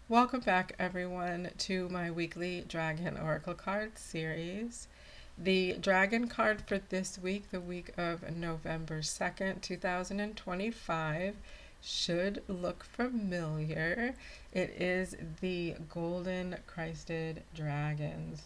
Welcome back, everyone, to my weekly Dragon Oracle card series. The Dragon card for this week, the week of November 2nd, 2025, should look familiar. It is the Golden Christed Dragons.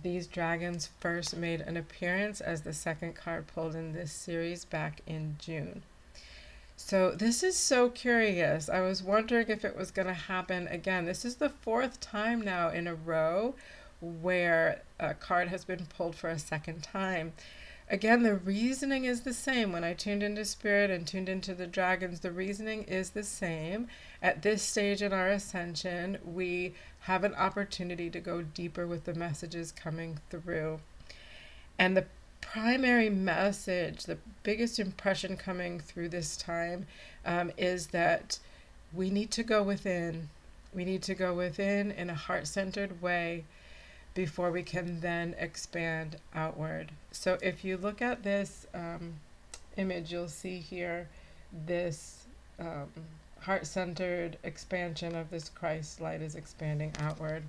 These dragons first made an appearance as the second card pulled in this series back in June. So this is so curious. I was wondering if it was going to happen again. This is the fourth time now in a row where a card has been pulled for a second time. Again, the reasoning is the same. When I tuned into spirit and tuned into the dragons, the reasoning is the same. At this stage in our ascension, we have an opportunity to go deeper with the messages coming through. And the primary message, the biggest impression coming through this time, is that we need to go within. We need to go within in a heart centered way before we can then expand outward. So if you look at this image, you'll see here this heart centered expansion of this Christ light is expanding outward.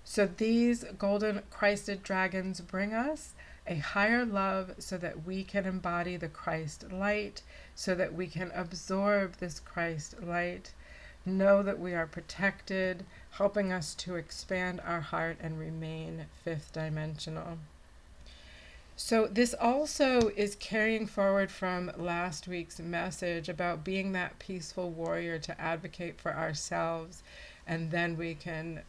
So these golden Christed dragons bring us a higher love so that we can embody the Christ light, so that we can absorb this Christ light, know that we are protected, helping us to expand our heart and remain fifth dimensional. So this also is carrying forward from last week's message about being that peaceful warrior to advocate for ourselves, and then we can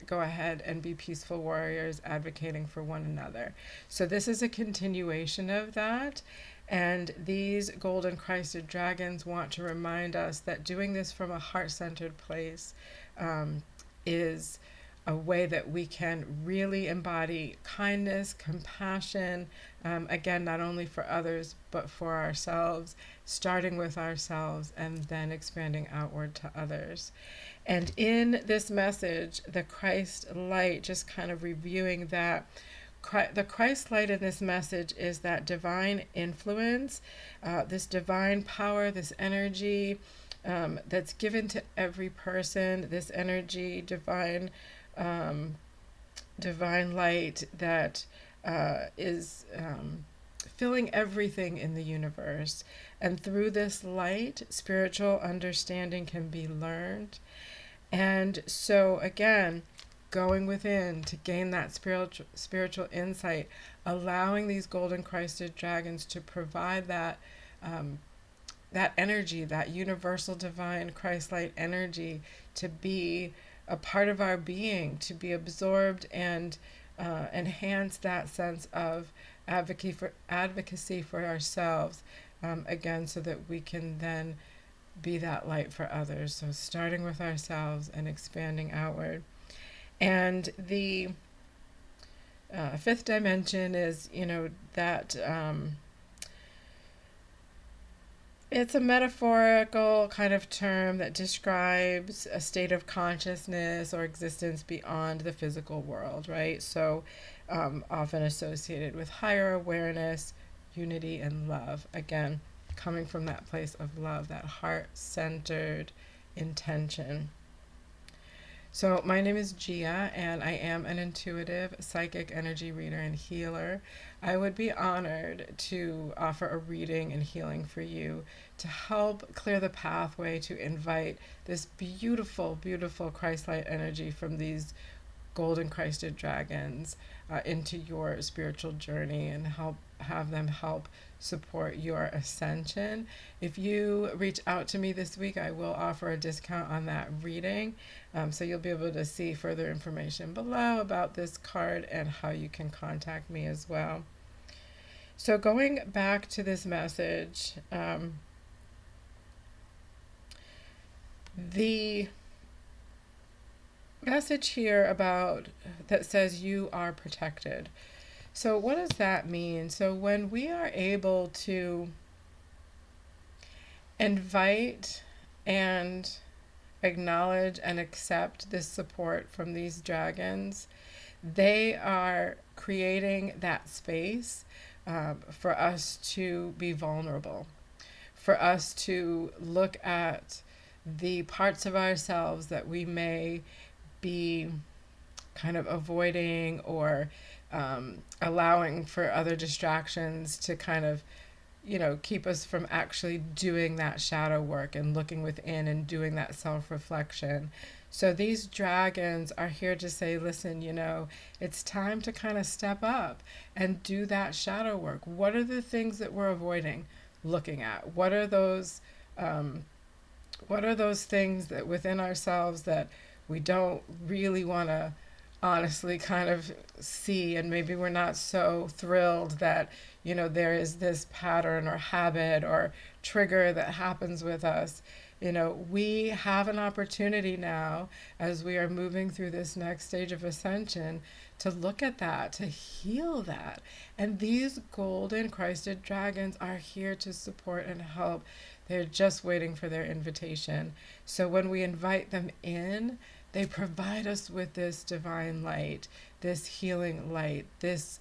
go ahead and be peaceful warriors advocating for one another. So this is a continuation of that. And these golden Christed dragons want to remind us that doing this from a heart-centered place is a way that we can really embody kindness, compassion, again, not only for others, but for ourselves, starting with ourselves and then expanding outward to others. And in this message, the Christ light, just kind of reviewing that, the Christ light in this message is that divine influence, this divine power, this energy that's given to every person, this energy, divine light that is filling everything in the universe. And through this light, spiritual understanding can be learned. And so, again, going within to gain that spiritual insight, allowing these golden Christed dragons to provide that that energy, that universal divine Christ light energy, to be a part of our being, to be absorbed and enhance that sense of advocacy for ourselves, again, so that we can then be that light for others. So starting with ourselves and expanding outward. And the fifth dimension is, that it's a metaphorical kind of term that describes a state of consciousness or existence beyond the physical world, right? So often associated with higher awareness, unity, and love. Again, coming from that place of love, that heart-centered intention. So my name is Gia, and I am an intuitive psychic energy reader and healer. I would be honored to offer a reading and healing for you to help clear the pathway to invite this beautiful, beautiful Christ-light energy from these golden Christed dragons into your spiritual journey and have them help support your ascension. If you reach out to me this week, I will offer a discount on that reading. So you'll be able to see further information below about this card and how you can contact me as well. So going back to this message, the message here about that says you are protected. So what does that mean? So when we are able to invite and acknowledge and accept this support from these dragons, they are creating that space for us to be vulnerable, for us to look at the parts of ourselves that we may be kind of avoiding or allowing for other distractions to kind of, keep us from actually doing that shadow work and looking within and doing that self reflection. So these dragons are here to say, listen, it's time to kind of step up and do that shadow work. What are the things that we're avoiding looking at? What are those things that within ourselves that we don't really want to honestly kind of see, and maybe we're not so thrilled that there is this pattern or habit or trigger that happens with us. We have an opportunity now as we are moving through this next stage of ascension to look at that, to heal that. And these golden Christed dragons are here to support and help. They're just waiting for their invitation. So when we invite them in, they provide us with this divine light, this healing light, this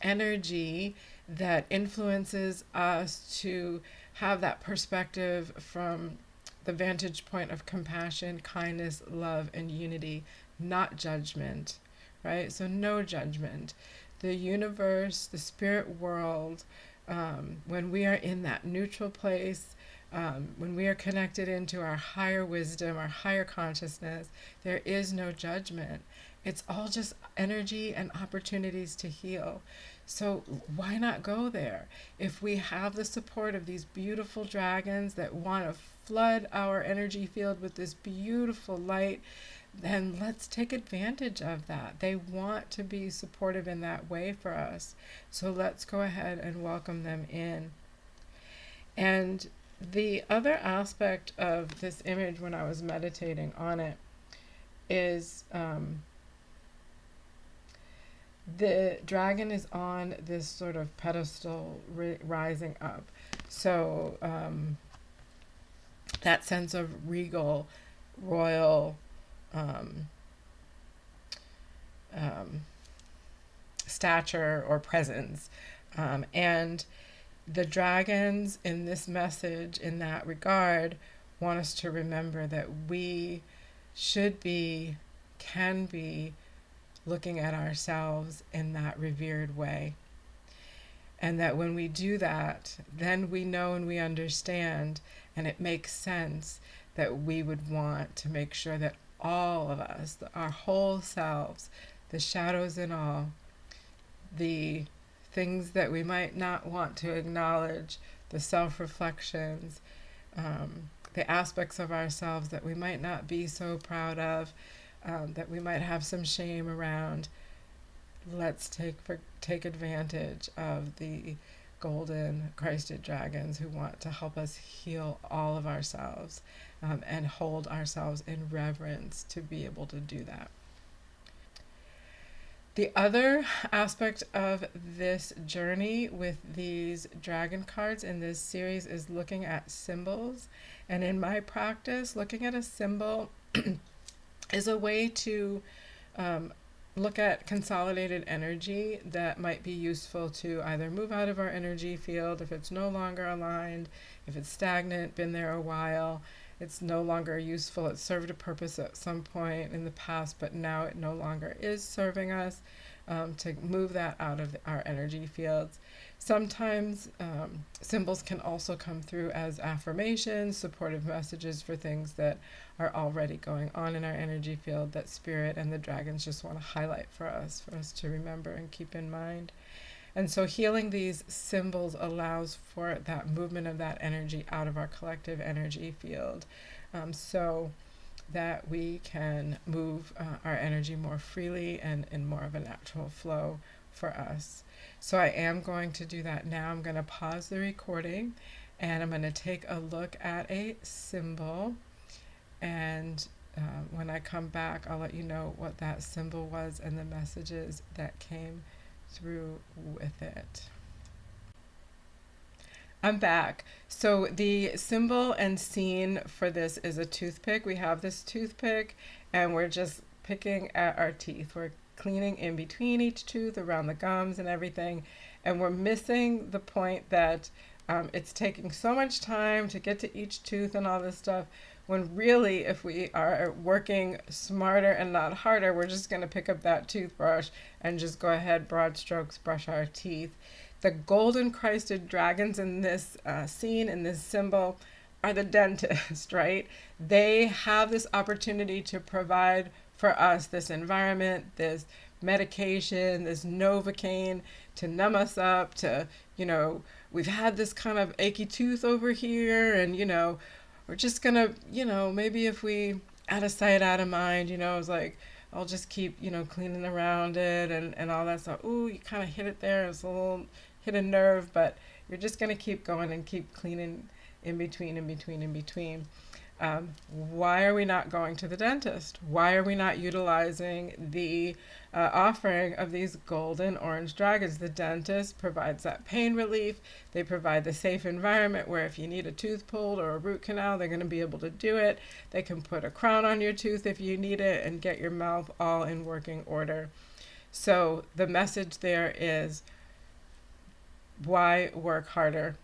energy that influences us to have that perspective from the vantage point of compassion, kindness, love, and unity, not judgment, right? So no judgment. The universe, the spirit world, when we are in that neutral place, when we are connected into our higher wisdom, our higher consciousness, there is no judgment. It's all just energy and opportunities to heal. So why not go there? If we have the support of these beautiful dragons that want to flood our energy field with this beautiful light, then let's take advantage of that. They want to be supportive in that way for us. So let's go ahead and welcome them in. And the other aspect of this image when I was meditating on it is the dragon is on this sort of pedestal rising up. So that sense of regal, royal stature or presence. And the dragons in this message, in that regard, want us to remember that we should be, can be, looking at ourselves in that revered way. And that when we do that, then we know and we understand, and it makes sense that we would want to make sure that all of us, our whole selves, the shadows and all, the things that we might not want to acknowledge, the self-reflections, the aspects of ourselves that we might not be so proud of, that we might have some shame around. Let's take advantage of the golden Christed dragons who want to help us heal all of ourselves, and hold ourselves in reverence to be able to do that. The other aspect of this journey with these dragon cards in this series is looking at symbols. And in my practice, looking at a symbol is a way to look at consolidated energy that might be useful to either move out of our energy field if it's no longer aligned, if it's stagnant, been there a while, it's no longer useful, it served a purpose at some point in the past, but now it no longer is serving us, to move that out of our energy fields. Sometimes symbols can also come through as affirmations, supportive messages for things that are already going on in our energy field that spirit and the dragons just want to highlight for us to remember and keep in mind. And so healing these symbols allows for that movement of that energy out of our collective energy field, so that we can move our energy more freely and in more of a natural flow for us. So I am going to do that now. I'm going to pause the recording and I'm going to take a look at a symbol, and when I come back I'll let you know what that symbol was and the messages that came through with it. I'm back. So the symbol and scene for this is a toothpick. We have this toothpick and we're just picking at our teeth. We're cleaning in between each tooth, around the gums and everything. And we're missing the point that It's taking so much time to get to each tooth and all this stuff, when really, if we are working smarter and not harder, we're just going to pick up that toothbrush and just go ahead, broad strokes, brush our teeth. The golden crested dragons in this scene, in this symbol, are the dentist, right? They have this opportunity to provide for us this environment, this medication, this Novocaine to numb us up, to, we've had this kind of achy tooth over here, and, we're just gonna, maybe if we out of sight, out of mind, it's like, I'll just keep, cleaning around it and all that stuff. Ooh, you kind of hit it there. It's a little hit a nerve, but you're just gonna keep going and keep cleaning in between. Why are we not going to the dentist? Why are we not utilizing the offering of these golden orange dragons? The dentist provides that pain relief. They provide the safe environment where if you need a tooth pulled or a root canal, they're going to be able to do it. They can put a crown on your tooth if you need it and get your mouth all in working order. So the message there is, why work harder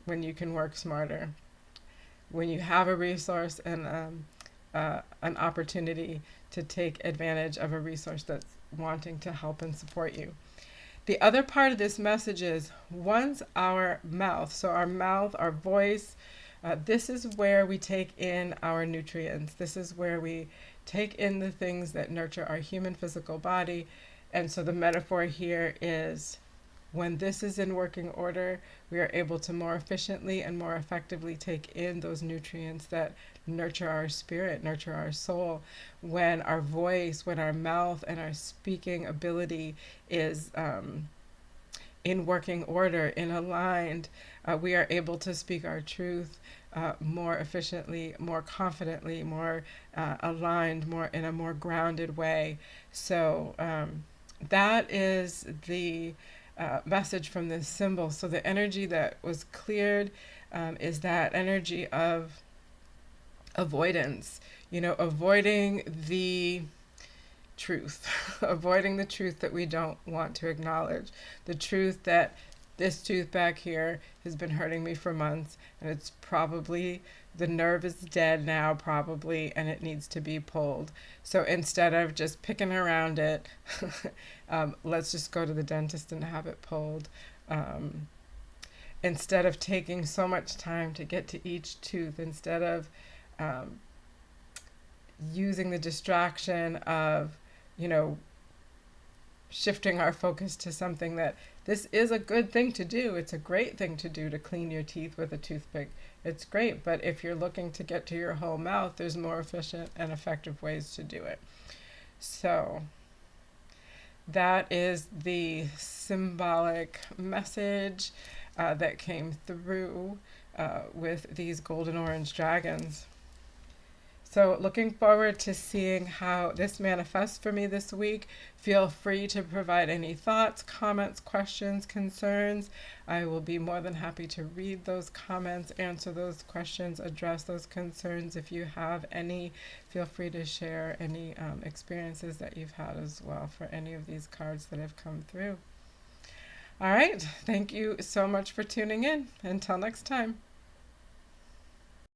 when you can work smarter? When you have a resource and an opportunity to take advantage of a resource that's wanting to help and support you. The other part of this message is, once our mouth, so our mouth, our voice, this is where we take in our nutrients. This is where we take in the things that nurture our human physical body. And so the metaphor here is, when this is in working order, we are able to more efficiently and more effectively take in those nutrients that nurture our spirit, nurture our soul. When our voice, when our mouth and our speaking ability is in working order, in aligned, we are able to speak our truth more efficiently, more confidently, more aligned, more in a more grounded way. So that is the message from this symbol. So the energy that was cleared is that energy of avoidance, avoiding the truth, avoiding the truth that we don't want to acknowledge, the truth that this tooth back here has been hurting me for months, and it's probably, the nerve is dead now probably, and it needs to be pulled. So instead of just picking around it, let's just go to the dentist and have it pulled. Instead of taking so much time to get to each tooth, instead of using the distraction of, shifting our focus to something that, this is a good thing to do. It's a great thing to do, to clean your teeth with a toothpick. It's great, but if you're looking to get to your whole mouth, there's more efficient and effective ways to do it. So that is the symbolic message that came through with these golden orange dragons. So looking forward to seeing how this manifests for me this week. Feel free to provide any thoughts, comments, questions, concerns. I will be more than happy to read those comments, answer those questions, address those concerns. If you have any, feel free to share any experiences that you've had as well for any of these cards that have come through. All right, thank you so much for tuning in. Until next time.